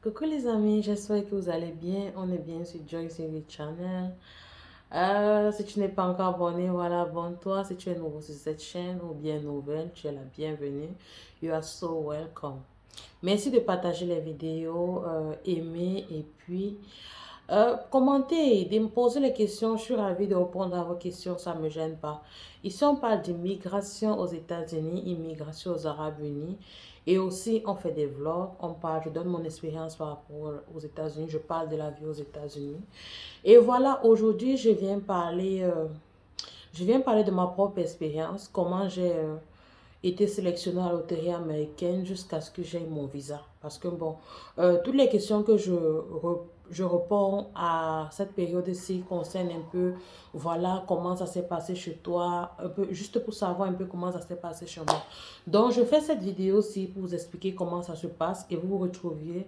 Coucou les amis, j'espère que vous allez bien. On est bien sur Joyce TV Channel. Si tu n'es pas encore abonné, voilà, abonne-toi. Si tu es nouveau sur cette chaîne ou bien nouvelle, tu es la bienvenue. You are so welcome. Merci de partager les vidéos, aimer et puis commentez, de me poser les questions. Je suis ravie de répondre à vos questions, ça ne me gêne pas. Ici, on parle d'immigration aux États-Unis, immigration aux Arabes Unis. Et aussi, on fait des vlogs, on parle, je donne mon expérience par rapport aux États-Unis, je parle de la vie aux États-Unis. Et voilà, aujourd'hui, je viens parler de ma propre expérience, comment j'ai été sélectionnée à la loterie américaine jusqu'à ce que j'aie mon visa. Parce que bon, toutes les questions que je réponds à cette période-ci concernent un peu, voilà, comment ça s'est passé chez toi, un peu, juste pour savoir un peu comment ça s'est passé chez moi. Donc, je fais cette vidéo-ci pour vous expliquer comment ça se passe et vous vous retrouverez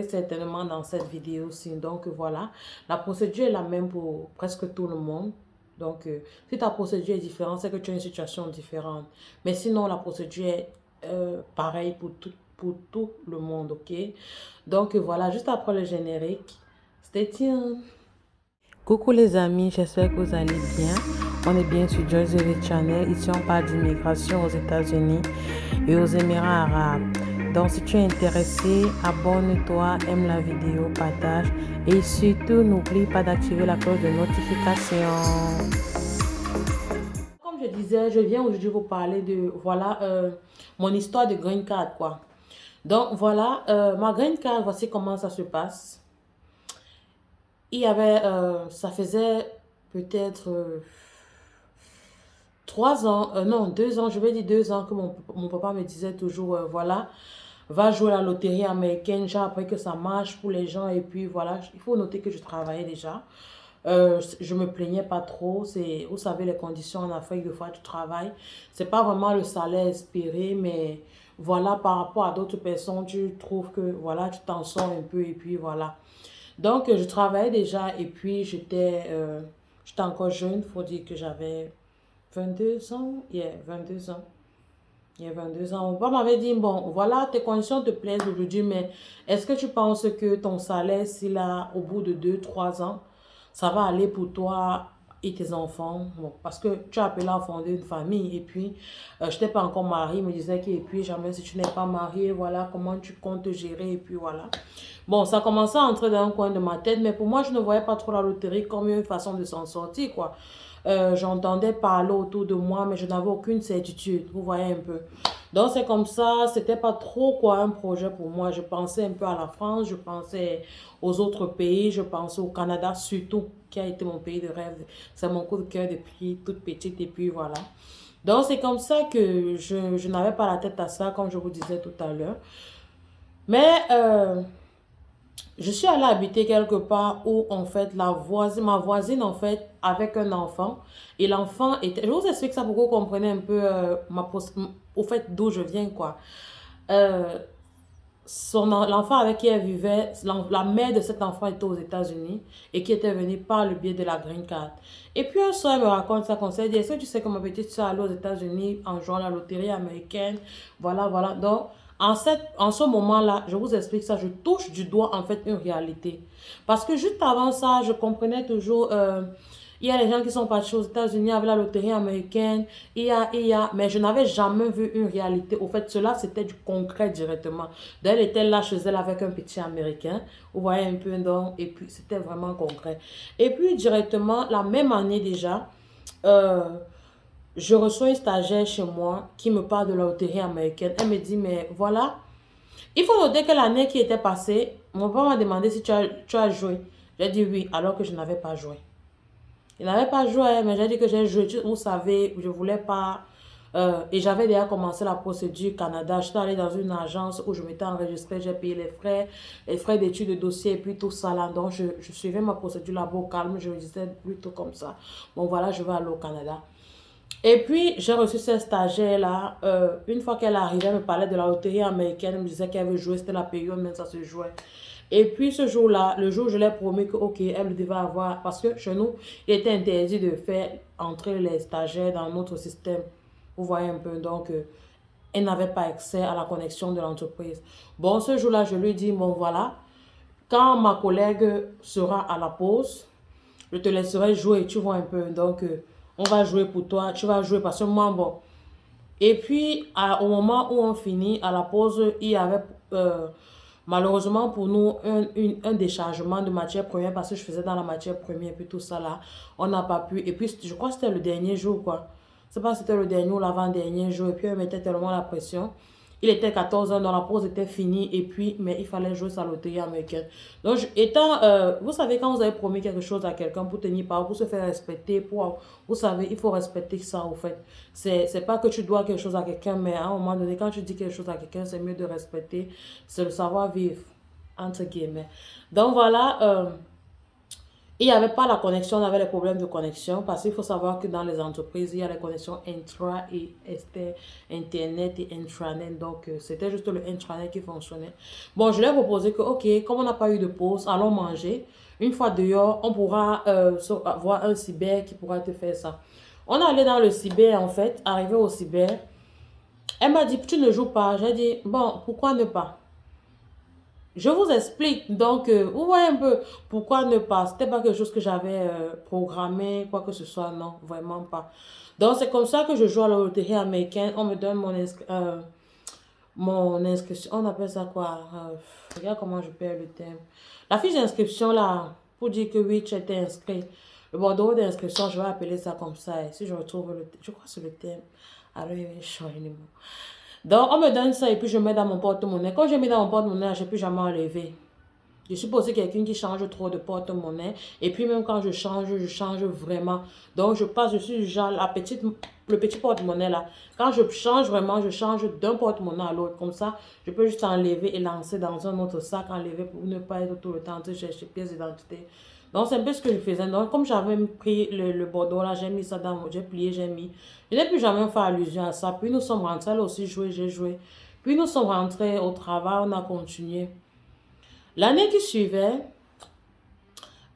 certainement dans cette vidéo-ci. Donc, voilà, la procédure est la même pour presque tout le monde. Donc, si ta procédure est différente, c'est que tu as une situation différente. Mais sinon, la procédure est pareille pour tout le monde, ok? Donc, voilà, juste après le générique, stay tuned. Coucou les amis, j'espère que vous allez bien. On est bien sur Joyce TV Channel. Ici, on parle d'immigration aux États-Unis et aux Émirats arabes. Donc, si tu es intéressé, abonne-toi, aime la vidéo, partage et surtout, n'oublie pas d'activer la cloche de notification. Comme je disais, je viens aujourd'hui vous parler de, voilà, mon histoire de green card, quoi. Donc, voilà, ma green card, voici comment ça se passe. Il y avait, ça faisait peut-être 3 ans, non, 2 ans, je vais dire 2 ans que mon papa me disait toujours, voilà, va jouer à la loterie américaine. J'ai appris que ça marche pour les gens et puis voilà, il faut noter que je travaillais déjà. Je me plaignais pas trop. C'est, vous savez, les conditions en Afrique, de fois, du travail. C'est pas vraiment le salaire espéré, mais voilà, par rapport à d'autres personnes, tu trouves que, voilà, tu t'en sors un peu et puis voilà. Donc, je travaillais déjà et puis j'étais encore jeune. Faut dire que j'avais 22 ans. Yeah, 22 ans. Il y a 22 ans. Mon papa m'avait dit, bon, voilà, tes conditions te plaisent aujourd'hui, mais est-ce que tu penses que ton salaire, si là, au bout de 2, 3 ans, ça va aller pour toi et tes enfants? Bon, parce que tu as appelé à fonder une famille et puis, je n'étais pas encore mariée, il me disait que, et puis, jamais si tu n'es pas mariée, voilà, comment tu comptes te gérer, et puis voilà. Bon, ça commençait à entrer dans un coin de ma tête, mais pour moi, je ne voyais pas trop la loterie comme une façon de s'en sortir, quoi. J'entendais parler autour de moi, mais je n'avais aucune certitude, vous voyez un peu. Donc, c'est comme ça, c'était pas trop quoi un projet pour moi. Je pensais un peu à la France, je pensais aux autres pays, je pensais au Canada surtout, qui a été mon pays de rêve. C'est mon coup de cœur depuis toute petite, et puis voilà. Donc, c'est comme ça que je n'avais pas la tête à ça, comme je vous disais tout à l'heure. Mais je suis allée habiter quelque part où, en fait, ma voisine, en fait, avec un enfant. Et l'enfant était... Je vous explique ça pour que vous compreniez un peu au fait d'où je viens, quoi. Euh, L'enfant avec qui elle vivait, la mère de cet enfant était aux États-Unis et qui était venue par le biais de la green card. Et puis un soir, elle me raconte ça, comme ça, elle dit, est-ce que tu sais que ma petite soeur allée aux États-Unis en jouant à la loterie américaine? Voilà, voilà. Donc, en ce moment-là, je vous explique ça, je touche du doigt en fait une réalité. Parce que juste avant ça, je comprenais toujours... il y a les gens qui sont partis aux États-Unis avec la loterie américaine. Mais je n'avais jamais vu une réalité. Au fait, cela, c'était du concret directement. Donc, elle était là chez elle avec un petit Américain. Vous voyez un peu, donc, et puis c'était vraiment concret. Et puis, directement, la même année déjà, euh, je reçois une stagiaire chez moi qui me parle de la loterie américaine. Elle me dit, mais voilà, il faut noter que l'année qui était passée, mon papa m'a demandé si tu as joué. J'ai dit oui, alors que je n'avais pas joué. Il n'avait pas joué, mais j'ai dit que j'ai joué. Vous savez, je voulais pas. Et j'avais déjà commencé la procédure Canada. J'étais allée dans une agence où je m'étais enregistrée, j'ai payé les frais d'études de dossier et puis tout ça là. Donc, je suivais ma procédure là-bas au calme. Je me disais plutôt comme ça. Bon, voilà, je vais aller au Canada. Et puis, j'ai reçu cette stagiaire-là. Une fois qu'elle arrivait, elle me parlait de la loterie américaine. Elle me disait qu'elle veut jouer. C'était la période, même ça se jouait. Et puis, ce jour-là, le jour où je l'ai promis que, ok, elle devait avoir... Parce que chez nous, il était interdit de faire entrer les stagiaires dans notre système. Vous voyez un peu. Donc, elle n'avait pas accès à la connexion de l'entreprise. Bon, ce jour-là, je lui dis, bon voilà, quand ma collègue sera à la pause, je te laisserai jouer, tu vois un peu. Donc, on va jouer pour toi, tu vas jouer parce que moi, bon. Et puis, au moment où on finit, à la pause, il y avait malheureusement pour nous un déchargement de matière première parce que je faisais dans la matière première et puis tout ça là, on n'a pas pu. Et puis, je crois que c'était le dernier jour, quoi. C'est pas si c'était le dernier ou l'avant-dernier jour. Et puis, elle mettait tellement la pression. Il était 14 heures, dans la pause était finie. Et puis, mais il fallait jouer sa loterie américaine. Donc, vous savez, quand vous avez promis quelque chose à quelqu'un pour tenir parole, pour se faire respecter, vous savez, il faut respecter ça, au fait. C'est pas que tu dois quelque chose à quelqu'un, mais à un moment donné, quand tu dis quelque chose à quelqu'un, c'est mieux de respecter. C'est le savoir-vivre, entre guillemets. Donc, voilà. Il n'y avait pas la connexion, on avait les problèmes de connexion parce qu'il faut savoir que dans les entreprises, il y a les connexions intra et internet et intranet. Donc, c'était juste le intranet qui fonctionnait. Bon, je lui ai proposé que, ok, comme on n'a pas eu de pause, allons manger. Une fois dehors, on pourra avoir un cyber qui pourra te faire ça. On est allé dans le cyber, en fait, arrivé au cyber. Elle m'a dit, tu ne joues pas. J'ai dit, bon, pourquoi ne pas? Je vous explique. Donc, vous voyez un peu pourquoi ne pas. C'était pas quelque chose que j'avais programmé, quoi que ce soit. Non, vraiment pas. Donc, c'est comme ça que je joue à la loterie américaine. On me donne mon inscription. On appelle ça quoi? Regarde comment je perds le thème. La fiche d'inscription, là, pour dire que oui, tu étais inscrit. Le bordereau d'inscription, je vais appeler ça comme ça. Et si je retrouve le thème, je crois que c'est le thème. Alors, il va changer les mots. Donc, on me donne ça et puis je mets dans mon porte-monnaie. Quand je mets dans mon porte-monnaie, je n'ai plus jamais enlevé. Je suis pas aussi quelqu'un qui change trop de porte-monnaie. Et puis même quand je change vraiment. Donc, je suis du genre, le petit porte-monnaie là. Quand je change vraiment, je change d'un porte-monnaie à l'autre. Comme ça, je peux juste enlever et lancer dans un autre sac, enlever pour ne pas être tout le temps en train de chercher pièces d'identité. Donc, c'est un peu ce que je faisais. Donc, comme j'avais pris le bordeaux là, j'ai mis ça j'ai plié, j'ai mis. Je n'ai plus jamais fait allusion à ça. Puis nous sommes rentrés, là aussi joué, j'ai joué. Puis nous sommes rentrés au travail, on a continué. L'année qui suivait,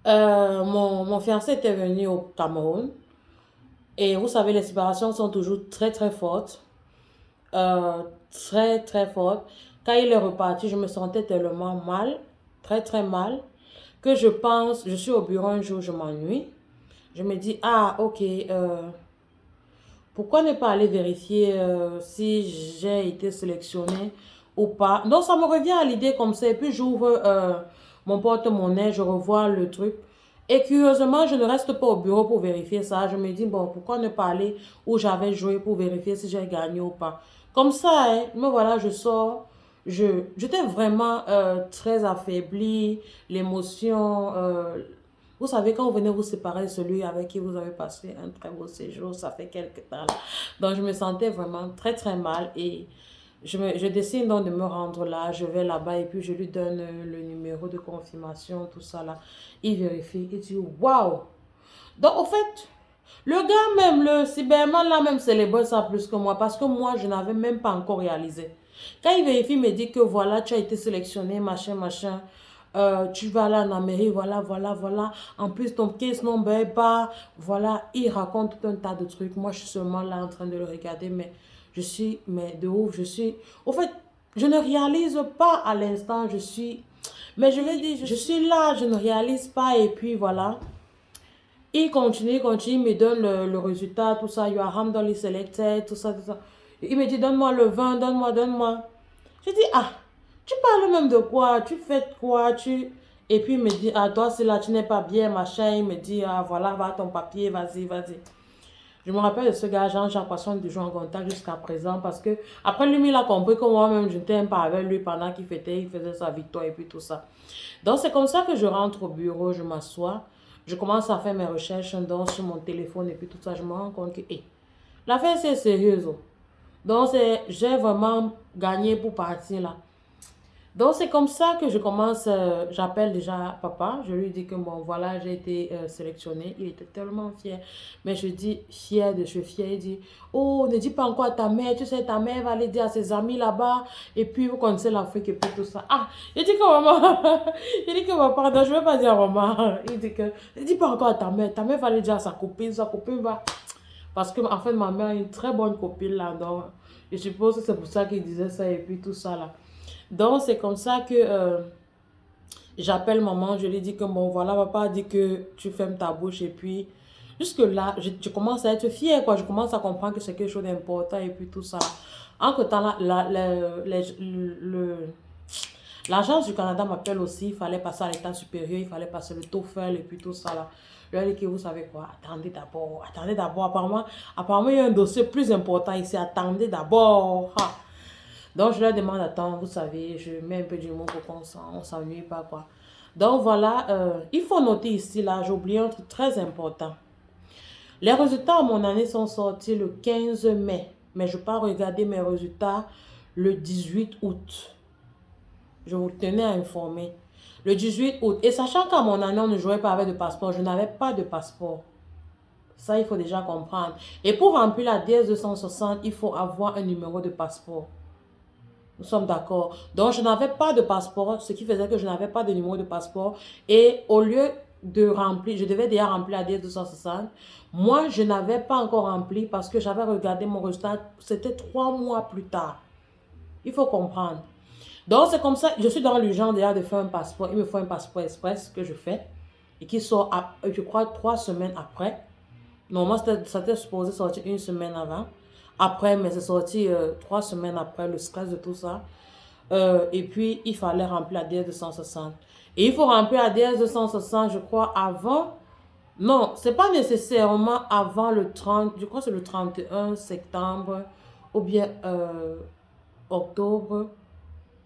mon fiancé était venu au Cameroun. Et vous savez, les séparations sont toujours très, très fortes. Très, très fortes. Quand il est reparti, je me sentais tellement mal, très, très mal, que je suis au bureau un jour, je m'ennuie. Je me dis, ah, ok, pourquoi ne pas aller vérifier si j'ai été sélectionnée ou pas. Donc, ça me revient à l'idée comme ça. Et puis, j'ouvre mon porte-monnaie, je revois le truc. Et curieusement, je ne reste pas au bureau pour vérifier ça. Je me dis, bon, pourquoi ne pas aller où j'avais joué pour vérifier si j'ai gagné ou pas. Comme ça, hein, me voilà, je sors. J'étais vraiment très affaiblie. L'émotion, vous savez, quand vous venez vous séparer de celui avec qui vous avez passé un très beau séjour, ça fait quelques temps. Donc, je me sentais vraiment très, très mal et je décide donc de me rendre là. Je vais là-bas et puis je lui donne le numéro de confirmation, tout ça là. Il vérifie, il dit waouh! Donc, au fait, le gars même, le cyberman là même célébrait ça plus que moi parce que moi, je n'avais même pas encore réalisé. Quand il vérifie, il me dit que voilà, tu as été sélectionné, machin, machin. Tu vas là en Amérique, voilà, voilà, voilà. En plus, ton case number est pas. Voilà, il raconte tout un tas de trucs. Moi, je suis seulement là en train de le regarder, mais mais de ouf, Au fait, je ne réalise pas à l'instant, mais je vais dire, je suis là, je ne réalise pas, et puis voilà. Il continue, il me donne le résultat, tout ça. You are randomly selected, tout ça, tout ça. Il me dit, donne-moi le vin, donne-moi, donne-moi. Je dis, ah, tu parles même de quoi? Tu fais quoi? Et puis il me dit, ah, toi, c'est là, tu n'es pas bien, machin. Il me dit, ah, voilà, va ton papier, vas-y, vas-y. Je me rappelle de ce gars, Jean-Jacques Poisson, de jouer en contact jusqu'à présent, parce que après lui, il a compris que moi-même, je n'étais pas avec lui pendant qu'il faisait sa victoire et puis tout ça. Donc, c'est comme ça que je rentre au bureau, je m'assois. Je commence à faire mes recherches donc, sur mon téléphone et puis tout ça. Je me rends compte que l'affaire, c'est sérieuse. Donc, j'ai vraiment gagné pour partir là. Donc, c'est comme ça que je commence. J'appelle déjà papa. Je lui dis que bon, voilà, j'ai été sélectionnée. Il était tellement fier. Mais je dis je suis fière. Il dit, oh, ne dis pas encore à ta mère. Tu sais, ta mère va aller dire à ses amis là-bas. Et puis, vous connaissez l'Afrique et puis tout ça. Ah, il dit que maman, il dit que papa, non, je ne vais pas dire à maman. Il dit que, ne dis pas encore à ta mère. Ta mère va aller dire à sa copine va. Parce que, en fait, ma mère est une très bonne copine là. Donc, Je suppose que c'est pour ça qu'il disait ça et puis tout ça là. Donc, c'est comme ça que j'appelle maman, je lui dis que bon, voilà, papa dit que tu fermes ta bouche et puis jusque là, je commence à être fière, quoi. Je commence à comprendre que c'est quelque chose d'important et puis tout ça. Entre-temps, l'agence du Canada m'appelle aussi, il fallait passer à l'état supérieur, il fallait passer le TOEFL et puis tout ça là. Je lui ai dit que vous savez quoi, attendez d'abord. Apparemment, il y a un dossier plus important ici, attendez d'abord. Ha. Donc, je leur demande, attends, vous savez, je mets un peu d'humour pour qu'on ne s'ennuie pas, quoi. Donc, voilà, il faut noter ici, là, j'ai oublié un truc très important. Les résultats de mon année sont sortis le 15 mai, mais je pars regarder mes résultats le 18 août. Je vous tenais à informer. Le 18 août. Et sachant qu'à mon année, on ne jouait pas avec de passeport, je n'avais pas de passeport. Ça, il faut déjà comprendre. Et pour remplir la DS 260, il faut avoir un numéro de passeport. Nous sommes d'accord. Donc, je n'avais pas de passeport, ce qui faisait que je n'avais pas de numéro de passeport. Et au lieu de remplir, je devais déjà remplir la DS 260. Moi, je n'avais pas encore rempli parce que j'avais regardé mon résultat. C'était 3 mois plus tard. Il faut comprendre. Donc, c'est comme ça. Je suis dans l'urgence déjà de faire un passeport. Il me faut un passeport express que je fais et qui sort, je crois, 3 semaines après. Normalement, c'était supposé sortir une semaine avant. Après, mais c'est sorti 3 semaines après le stress de tout ça. Et puis, il fallait remplir la DS 260. Et il faut remplir la DS 260, je crois, avant. Non, c'est pas nécessairement avant le 30, je crois que c'est le 31 septembre ou bien octobre.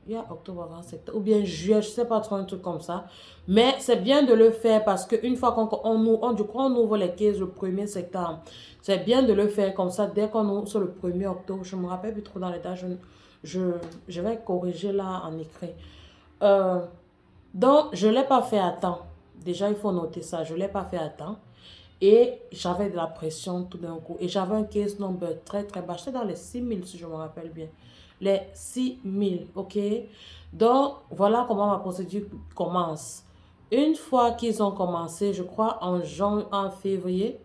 Il y a octobre avant septembre, ou bien juillet, je ne sais pas trop, un truc comme ça. Mais c'est bien de le faire parce qu'une fois on ouvre les caisses le 1er septembre, c'est bien de le faire comme ça dès qu'on ouvre sur le 1er octobre. Je ne me rappelle plus trop dans les dates, je vais corriger là en écrit. Euh, donc, je ne l'ai pas fait à temps. Déjà, il faut noter ça, je ne l'ai pas fait à temps. Et j'avais de la pression tout d'un coup. Et j'avais un case number très très bas. J'étais dans les 6 000 si je me rappelle bien. Les 6 000, ok? Donc, voilà comment ma procédure commence. Une fois qu'ils ont commencé, je crois en février.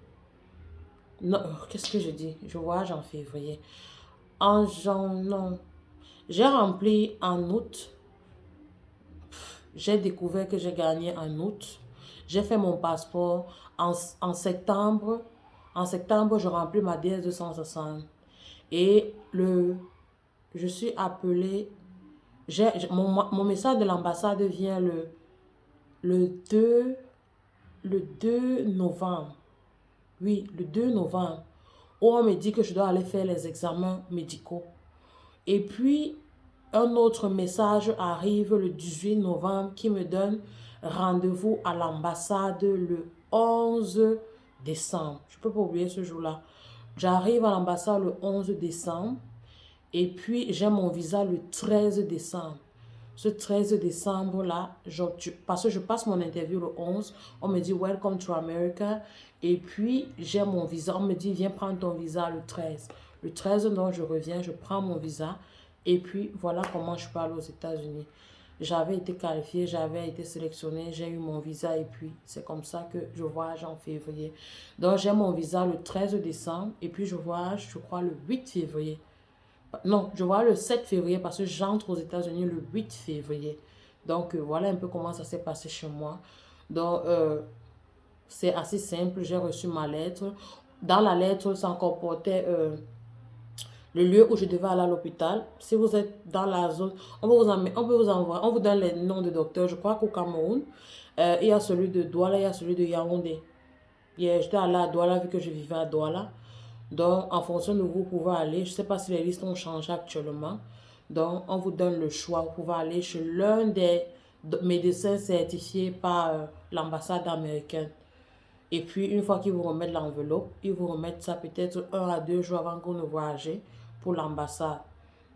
Non, qu'est-ce que je dis? Je voyage en février. Non. J'ai rempli en août. J'ai découvert que j'ai gagné en août. J'ai fait mon passeport en septembre. En septembre, je remplis ma DS 260. Et je suis appelée. Mon message de l'ambassade vient le 2, le 2 novembre. Oui, le 2 novembre. Où on me dit que je dois aller faire les examens médicaux. Et puis, un autre message arrive le 18 novembre qui me donne rendez-vous à l'ambassade le 11 décembre. Je ne peux pas oublier ce jour-là. J'arrive à l'ambassade le 11 décembre et puis j'ai mon visa le 13 décembre. Ce 13 décembre-là, parce que je passe mon interview le 11, on me dit Welcome to America. Et puis, j'ai mon visa. On me dit viens prendre ton visa le 13. Le 13, donc, je reviens, je prends mon visa. Et puis, voilà comment je parle aux États-Unis. J'avais été qualifiée, j'avais été sélectionnée, j'ai eu mon visa et puis c'est comme ça que je voyage en février. Donc, j'ai mon visa le 13 décembre et puis je voyage, je crois, le 8 février. Non, je vois le 7 février parce que j'entre aux États-Unis le 8 février. Donc, voilà un peu comment ça s'est passé chez moi. Donc, c'est assez simple. J'ai reçu ma lettre. Dans la lettre, ça comportait le lieu où je devais aller à l'hôpital. Si vous êtes dans la zone, on peut vous envoyer, on vous donne les noms de docteurs. Je crois qu'au Cameroun, il y a celui de Douala, il y a celui de Yaoundé. J'étais allée à Douala vu que je vivais à Douala. Donc, en fonction de vous pouvez aller. Je ne sais pas si les listes ont changé actuellement. Donc, on vous donne le choix. Vous pouvez aller chez l'un des médecins certifiés par l'ambassade américaine. Et puis, une fois qu'ils vous remettent l'enveloppe, ils vous remettent ça peut-être 1 à 2 jours avant que vous ne voyagez pour l'ambassade.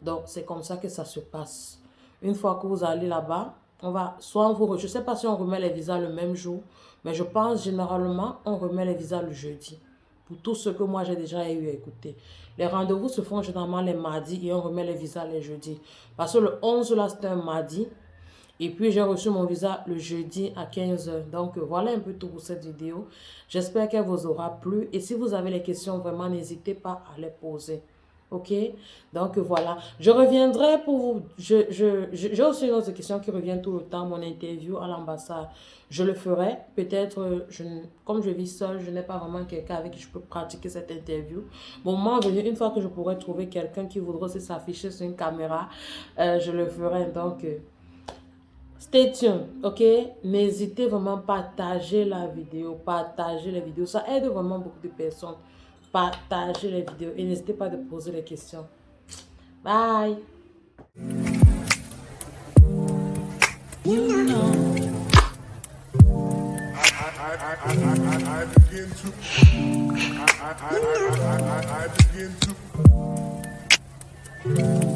Donc, c'est comme ça que ça se passe. Une fois que vous allez là-bas, je ne sais pas si on remet les visas le même jour, mais je pense généralement, on remet les visas le jeudi. Pour tout ce que moi j'ai déjà eu à écouter. Les rendez-vous se font généralement les mardis et on remet les visas les jeudis. Parce que le 11 là, c'était un mardi. Et puis, j'ai reçu mon visa le jeudi à 15 h. Donc, voilà un peu tout pour cette vidéo. J'espère qu'elle vous aura plu. Et si vous avez les questions, vraiment, n'hésitez pas à les poser. Ok, donc voilà. Je reviendrai pour vous. J'ai aussi une autre question qui revient tout le temps. Mon interview à l'ambassade, je le ferai. Peut-être, comme je vis seule, je n'ai pas vraiment quelqu'un avec qui je peux pratiquer cette interview. Bon, moment venu, une fois que je pourrai trouver quelqu'un qui voudra aussi s'afficher sur une caméra, je le ferai. Donc, stay tuned, ok? N'hésitez vraiment à partager la vidéo, partager les vidéos. Ça aide vraiment beaucoup de personnes. Partagez les vidéos et n'hésitez pas à poser les questions. Bye! You know. I begin to. I begin to.